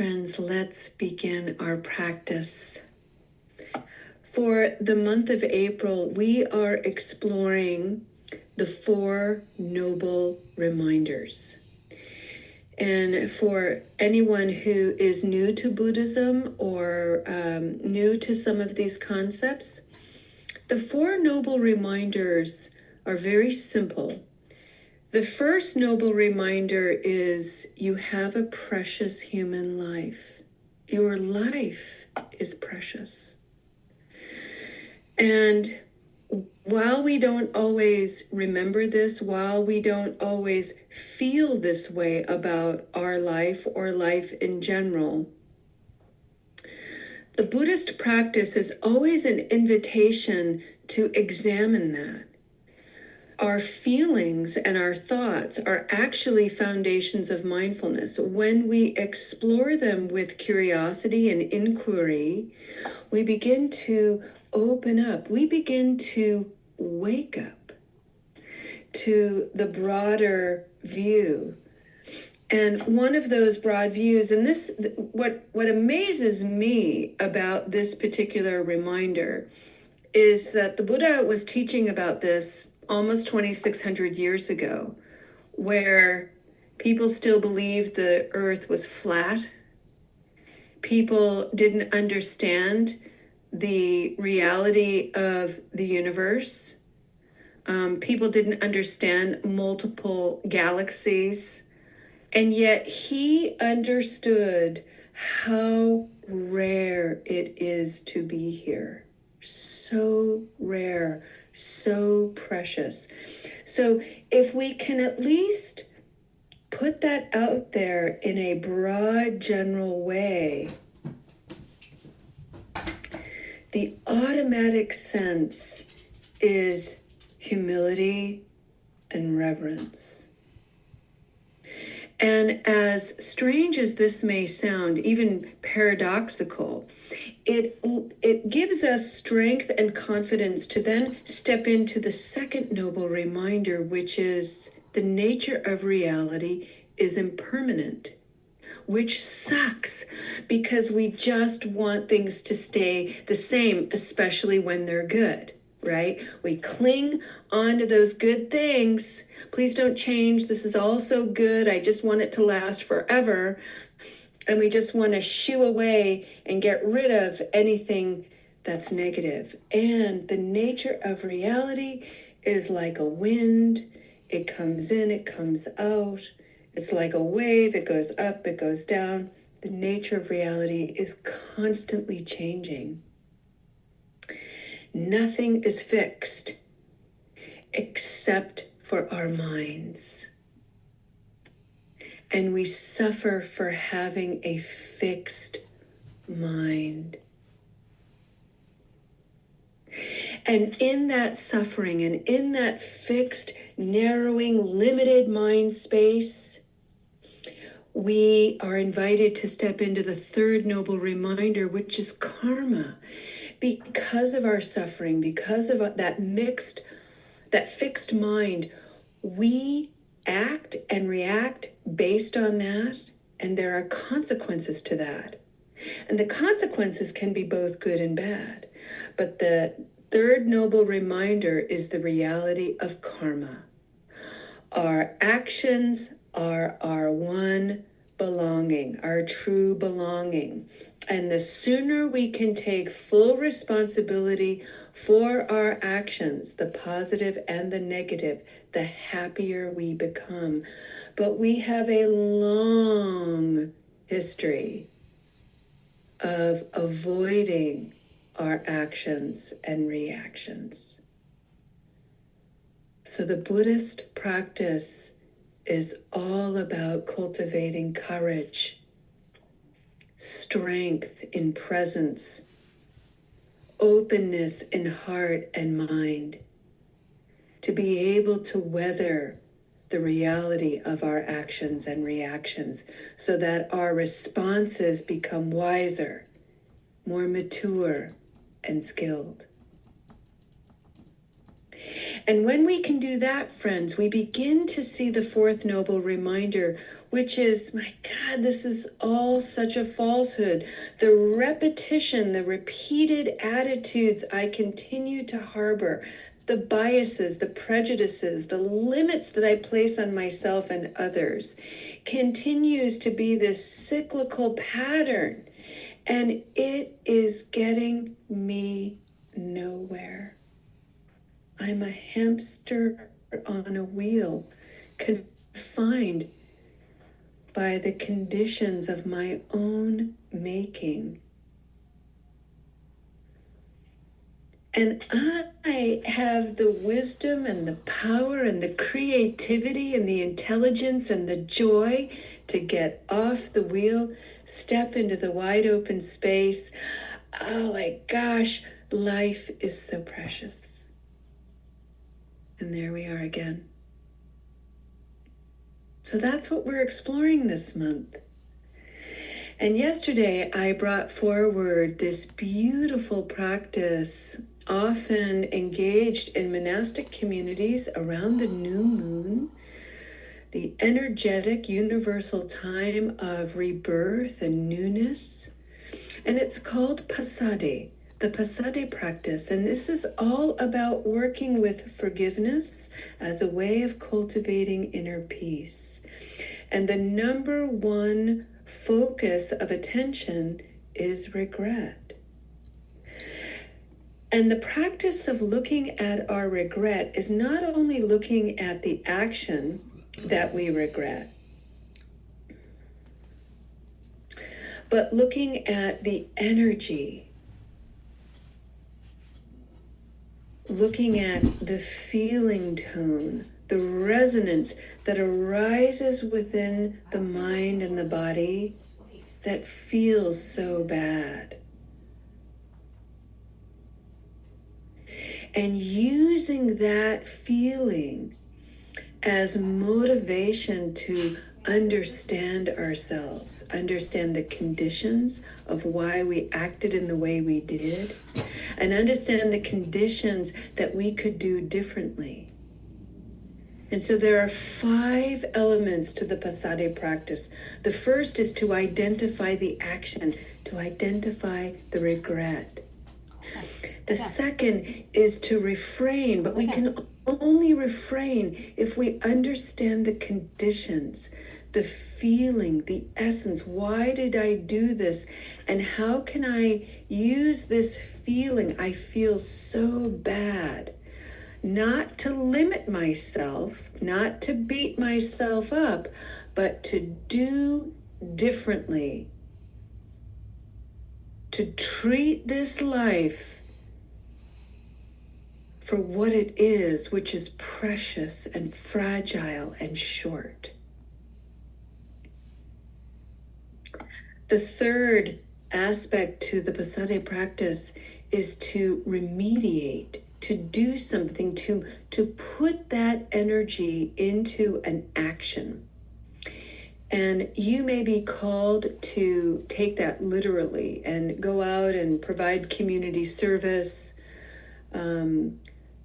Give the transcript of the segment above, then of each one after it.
Friends, let's begin our practice. For the month of April, we are exploring the 4 noble reminders. And for anyone who is new to Buddhism or new to some of these concepts, the 4 noble reminders are very simple. The first noble reminder is you have a precious human life. Your life is precious. And while we don't always remember this, while we don't always feel this way about our life or life in general, the Buddhist practice is always an invitation to examine that. Our feelings and our thoughts are actually foundations of mindfulness. When we explore them with curiosity and inquiry, we begin to open up. We begin to wake up to the broader view. And one of those broad views, and this, what amazes me about this particular reminder is that the Buddha was teaching about this almost 2,600 years ago, where people still believed the earth was flat. People didn't understand the reality of the universe. People didn't understand multiple galaxies. And yet he understood how rare it is to be here. So rare, so precious. So if we can at least put that out there in a broad, general way, the automatic sense is humility and reverence. And as strange as this may sound, even paradoxical, it gives us strength and confidence to then step into the second noble reminder, which is the nature of reality is impermanent, which sucks because we just want things to stay the same, especially when they're good. Right? We cling on to those good things. Please don't change. This is all so good. I just want it to last forever. And we just want to shoo away and get rid of anything that's negative. And the nature of reality is like a wind. It comes in, it comes out. It's like a wave. It goes up, it goes down. The nature of reality is constantly changing. Nothing is fixed except for our minds. And we suffer for having a fixed mind. And in that suffering and in that fixed, narrowing, limited mind space, we are invited to step into the third noble reminder, which is karma. Because of our suffering, because of that fixed mind, we act and react based on that, and there are consequences to that. And the consequences can be both good and bad. But the third noble reminder is the reality of karma. Our actions are our one belonging, our true belonging. And the sooner we can take full responsibility for our actions, the positive and the negative, the happier we become. But we have a long history of avoiding our actions and reactions. So the Buddhist practice is all about cultivating courage, strength in presence, openness in heart and mind, to be able to weather the reality of our actions and reactions so that our responses become wiser, more mature, and skilled. And when we can do that, friends, we begin to see the fourth noble reminder, which is, my God, this is all such a falsehood. The repetition, the repeated attitudes I continue to harbor, the biases, the prejudices, the limits that I place on myself and others continues to be this cyclical pattern. And it is getting me nowhere. I'm a hamster on a wheel, confined by the conditions of my own making. And I have the wisdom and the power and the creativity and the intelligence and the joy to get off the wheel, step into the wide open space. Oh my gosh, life is so precious. And there we are again. So that's what we're exploring this month. And yesterday I brought forward this beautiful practice, often engaged in monastic communities around the new moon, the energetic universal time of rebirth and newness. And it's called Pasade, the Pasade practice. And this is all about working with forgiveness as a way of cultivating inner peace. And the number one focus of attention is regret. And the practice of looking at our regret is not only looking at the action that we regret, but looking at the energy, looking at the feeling tone, the resonance that arises within the mind and the body that feels so bad. And using that feeling as motivation to understand ourselves, understand the conditions of why we acted in the way we did, and understand the conditions that we could do differently. And so there are 5 elements to the Pasade practice. The first is to identify the action, to identify the regret. The second is to refrain, but we can only refrain if we understand the conditions, the feeling, the essence. Why did I do this? And how can I use this feeling? I feel so bad. Not to limit myself, not to beat myself up, but to do differently. To treat this life for what it is, which is precious and fragile and short. The third aspect to the Pasade practice is to remediate, to do something, to put that energy into an action. And you may be called to take that literally and go out and provide community service,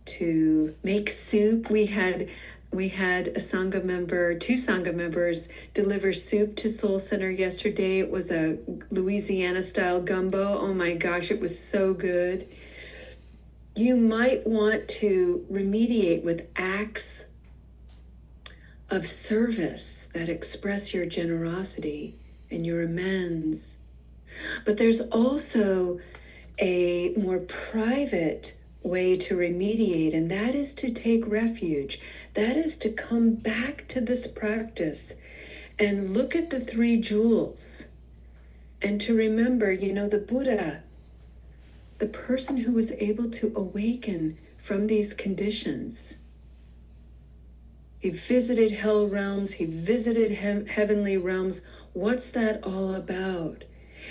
to make soup. We had a Sangha member, 2 Sangha members deliver soup to Soul Center yesterday. It was a Louisiana style gumbo. Oh my gosh, it was so good. You might want to remediate with acts of service that express your generosity and your amends. But there's also a more private way to remediate, and that is to take refuge. That is to come back to this practice and look at the 3 jewels and to remember, the Buddha, the person who was able to awaken from these conditions. He visited hell realms, he visited heavenly realms. What's that all about?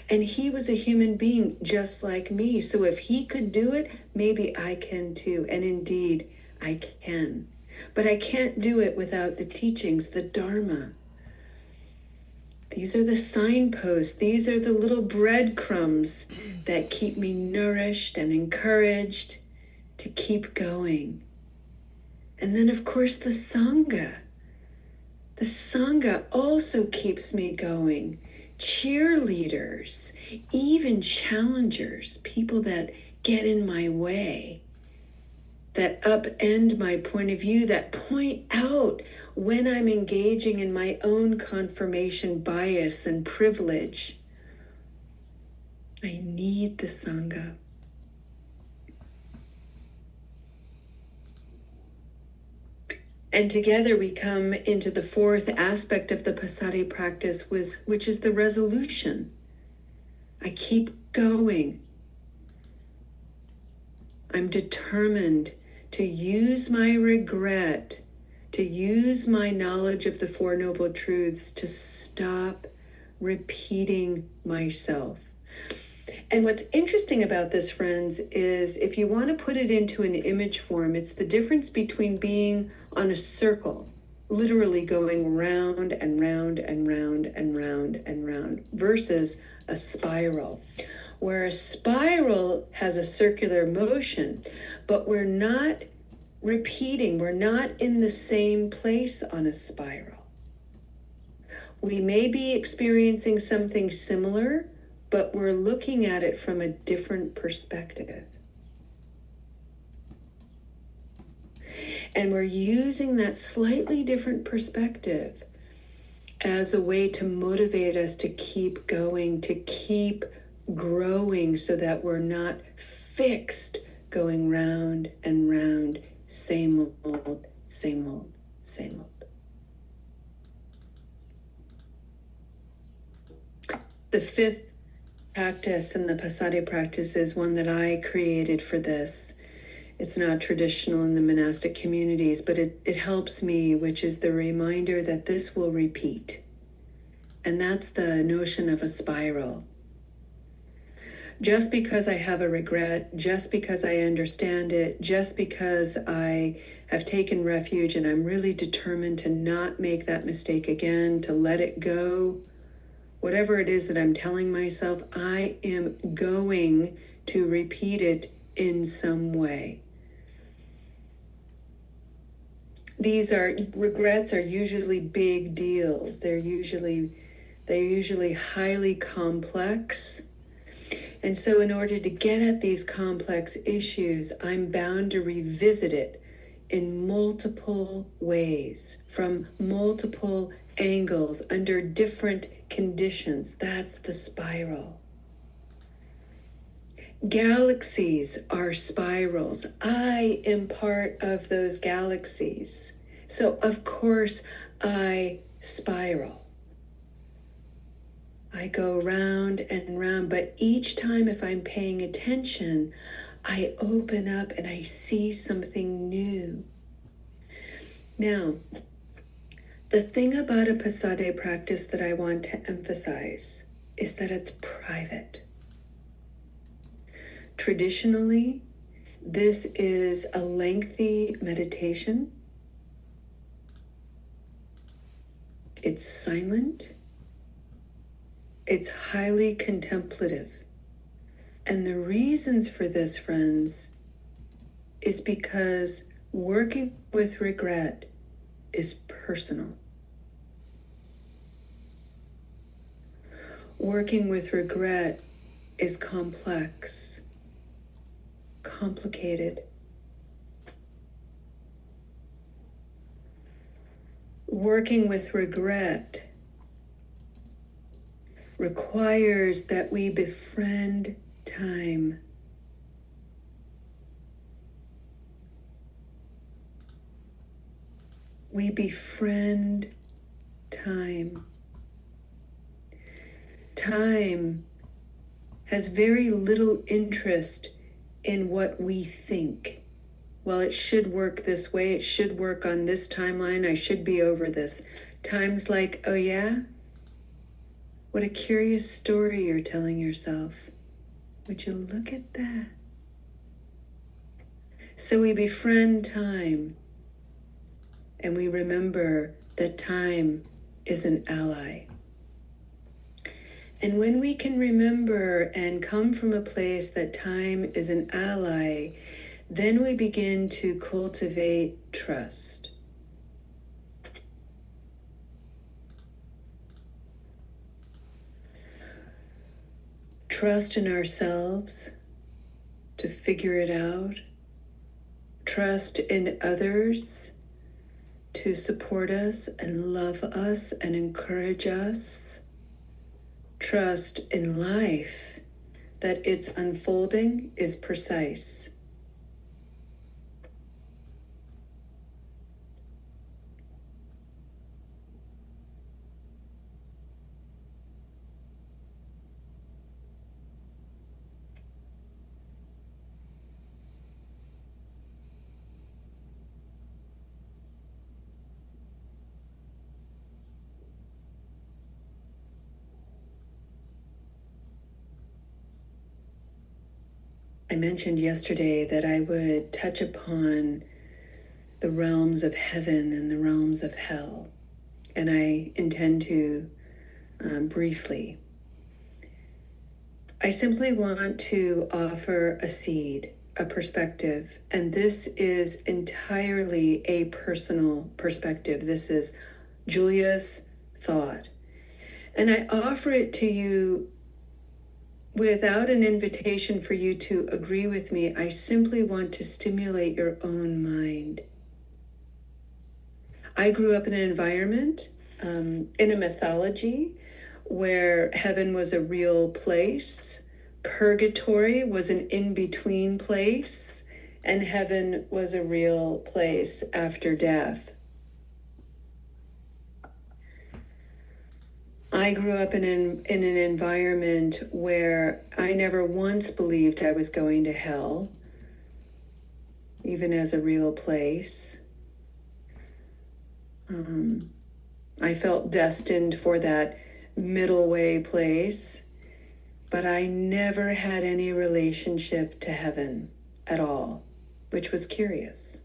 And he was a human being just like me. So if he could do it, maybe I can too. And indeed, I can. But I can't do it without the teachings, the Dharma. These are the signposts. These are the little breadcrumbs that keep me nourished and encouraged to keep going. And then, of course, the Sangha. The Sangha also keeps me going. Cheerleaders, even challengers, people that get in my way, that upend my point of view, that point out when I'm engaging in my own confirmation bias and privilege. I need the Sangha. And together we come into the fourth aspect of the Pasade practice, which is the resolution. I keep going. I'm determined to use my regret, to use my knowledge of the Four Noble Truths to stop repeating myself. And what's interesting about this, friends, is if you want to put it into an image form, it's the difference between being on a circle, literally going round and round and round and round and round, versus a spiral, where a spiral has a circular motion, but we're not repeating, we're not in the same place on a spiral. We may be experiencing something similar, but we're looking at it from a different perspective. And we're using that slightly different perspective as a way to motivate us to keep going, to keep growing, so that we're not fixed going round and round, same old, same old, same old. The fifth practice in the Pasade practice is one that I created for this. It's not traditional in the monastic communities, but it helps me, which is the reminder that this will repeat. And that's the notion of a spiral. Just because I have a regret, just because I understand it, just because I have taken refuge and I'm really determined to not make that mistake again, to let it go, whatever it is that I'm telling myself, I am going to repeat it in some way. Regrets are usually big deals. They're usually highly complex. And so in order to get at these complex issues, I'm bound to revisit it in multiple ways, from multiple angles, under different conditions. That's the spiral. Galaxies are spirals. I am part of those galaxies. So of course I spiral. I go round and round, but each time, if I'm paying attention, I open up and I see something new. Now, the thing about a Pasade practice that I want to emphasize is that it's private. Traditionally, this is a lengthy meditation. It's silent. It's highly contemplative. And the reasons for this, friends, is because working with regret is personal. Working with regret is complex, complicated. Working with regret requires that we befriend time. We befriend time. Time has very little interest in what we think. Well, it should work this way. It should work on this timeline. I should be over this. Time's like, oh yeah? What a curious story you're telling yourself. Would you look at that? So we befriend time, and we remember that time is an ally. And when we can remember and come from a place that time is an ally, then we begin to cultivate trust. Trust in ourselves to figure it out. Trust in others to support us and love us and encourage us. Trust in life that its unfolding is precise. I mentioned yesterday that I would touch upon the realms of heaven and the realms of hell, and I intend to briefly. I simply want to offer a seed, a perspective, and this is entirely a personal perspective. This is Julia's thought, and I offer it to you without an invitation for you to agree with me. I simply want to stimulate your own mind. I grew up in an environment, in a mythology, where heaven was a real place, purgatory was an in-between place, and heaven was a real place after death. I grew up in an environment where I never once believed I was going to hell, even as a real place. I felt destined for that middle way place, but I never had any relationship to heaven at all, which was curious.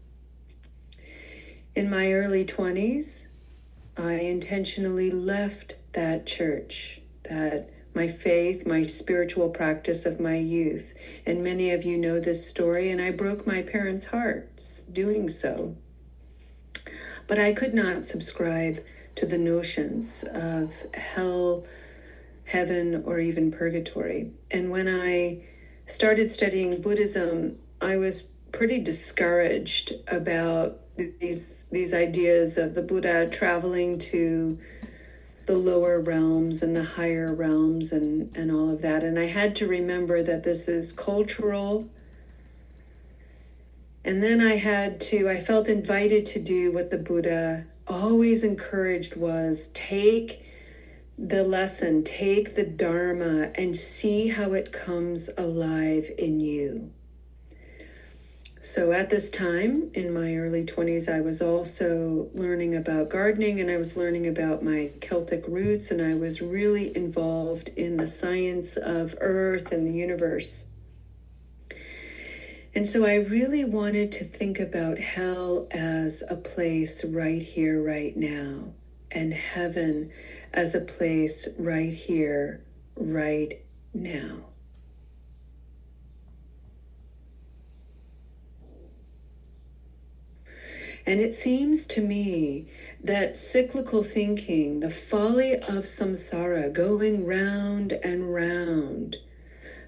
In my early 20s, I intentionally left that church, that my faith, my spiritual practice of my youth. And many of you know this story, and I broke my parents' hearts doing so. But I could not subscribe to the notions of hell, heaven, or even purgatory. And when I started studying Buddhism, I was pretty discouraged about these ideas of the Buddha traveling to the lower realms and the higher realms and all of that. And I had to remember that this is cultural. And then I felt invited to do what the Buddha always encouraged, was take the lesson, take the Dharma, and see how it comes alive in you. So at this time, in my early 20s, I was also learning about gardening, and I was learning about my Celtic roots, and I was really involved in the science of Earth and the universe. And so I really wanted to think about hell as a place right here, right now, and heaven as a place right here, right now. And it seems to me that cyclical thinking, the folly of samsara, going round and round,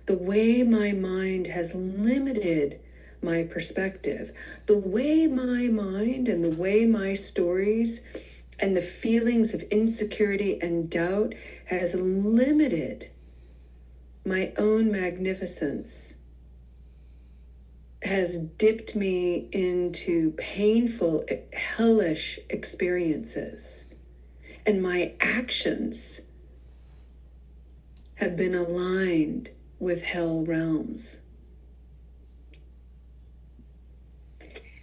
the way my mind has limited my perspective, the way my mind and the way my stories and the feelings of insecurity and doubt has limited my own magnificence, has dipped me into painful, hellish experiences. And my actions have been aligned with hell realms.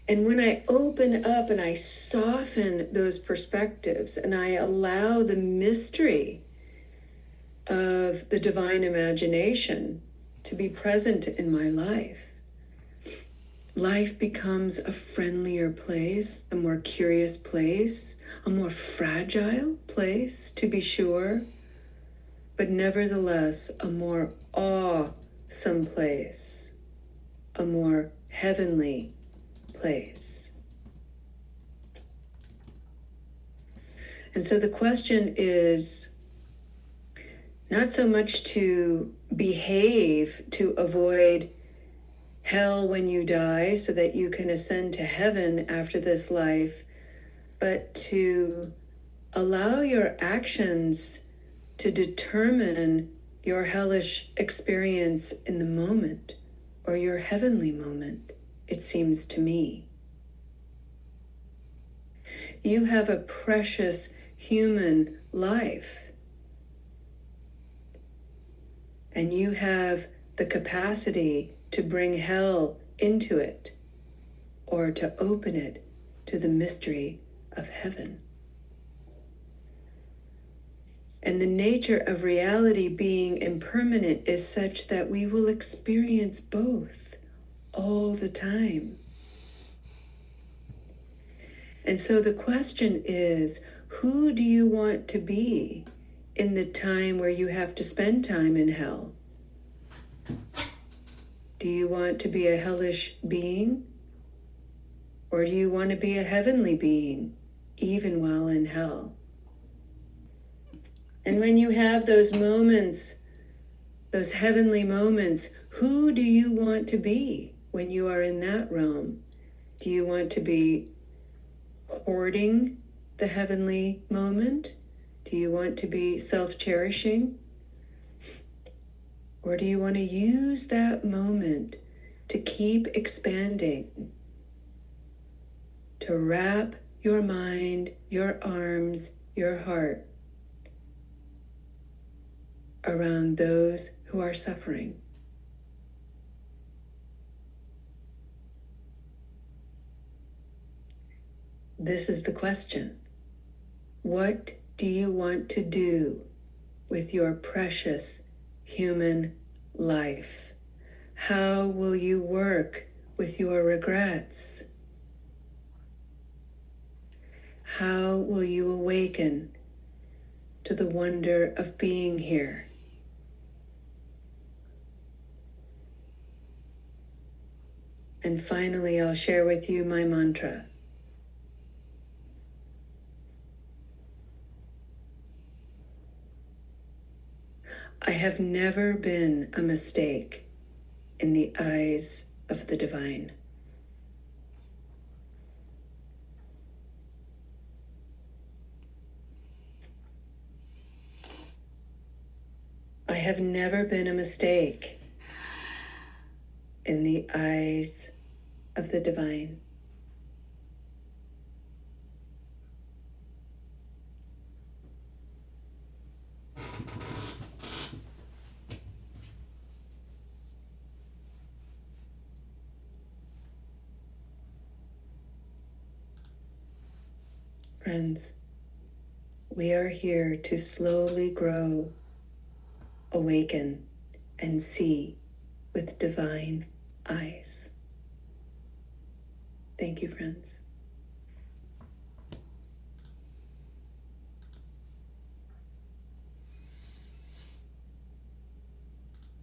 And when I open up and I soften those perspectives and I allow the mystery of the divine imagination to be present in my life, life becomes a friendlier place, a more curious place, a more fragile place, to be sure, but nevertheless a more awesome place, a more heavenly place. And so the question is not so much to behave to avoid hell when you die so that you can ascend to heaven after this life, but to allow your actions to determine your hellish experience in the moment or your heavenly moment, it seems to me. You have a precious human life, and you have the capacity to bring hell into it or to open it to the mystery of heaven. And the nature of reality being impermanent is such that we will experience both all the time. And so the question is, who do you want to be in the time where you have to spend time in hell? Do you want to be a hellish being? Or do you want to be a heavenly being, even while in hell? And when you have those moments, those heavenly moments, who do you want to be when you are in that realm? Do you want to be hoarding the heavenly moment? Do you want to be self-cherishing? Or do you want to use that moment to keep expanding, to wrap your mind, your arms, your heart around those who are suffering? This is the question. What do you want to do with your precious human life? How will you work with your regrets? How will you awaken to the wonder of being here? And finally, I'll share with you my mantra. I have never been a mistake in the eyes of the divine. I have never been a mistake in the eyes of the divine. Friends, we are here to slowly grow, awaken, and see with divine eyes. Thank you, friends.